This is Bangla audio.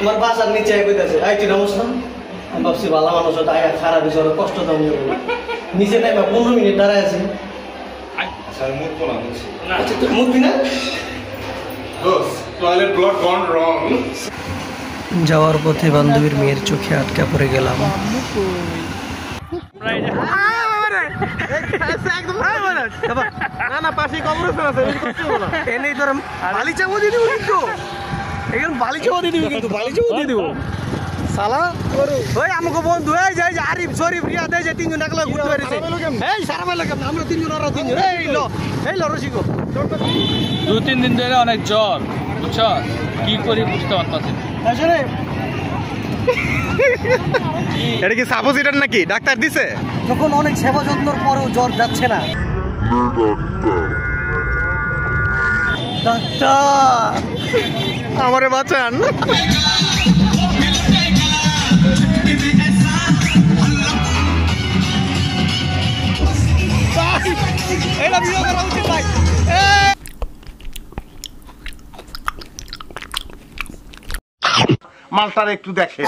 আমার বাসার নিচে কইতাছে আই তুই নামছ না আমি ভাবছি ভালো মানুষ হতো আয়া খারাপ বিষয় কষ্ট দাম নিচে টাইমে 15 মিনিট দাঁড়ায় আছি স্যার মুখ কোনা দিচ্ছি আচ্ছা তুই মুরবি না টয়লেট ব্লক গন রং যাওয়ার পথে বান্ধবীর মেয়ের চোখে আটকা পড়ে গেলাম না পাশে কবরস্থান আছে এনেই তোর বালি চাবো দিয়ে দিব কিন্তু এখানে বালি চাবো দিয়ে দিবি কিন্তু বালি চাবো দিয়ে দিব সালা ওই আমাকে বন্ধু এই যে আরিফ শরীফ রিয়াদ এই যে তিনজন একলা ঘুরতে পেরেছে এই সারা বেলা কেমন আমরা তিনজন ওরা তিনজন এই লো রসিকো 2-3 দিন ধরে অনেক জ্বর বুঝছ কি করি বুঝতে পারতাছি আসলে এটা কি সাপোজিটর নাকি ডাক্তার দিছে যখন অনেক সেবা যত্নের পরেও জ্বর যাচ্ছে না ডাক্তার আমারে বাঁচান এটা ভিডিও করা উচিত ভাই মালটার একটু দেখেন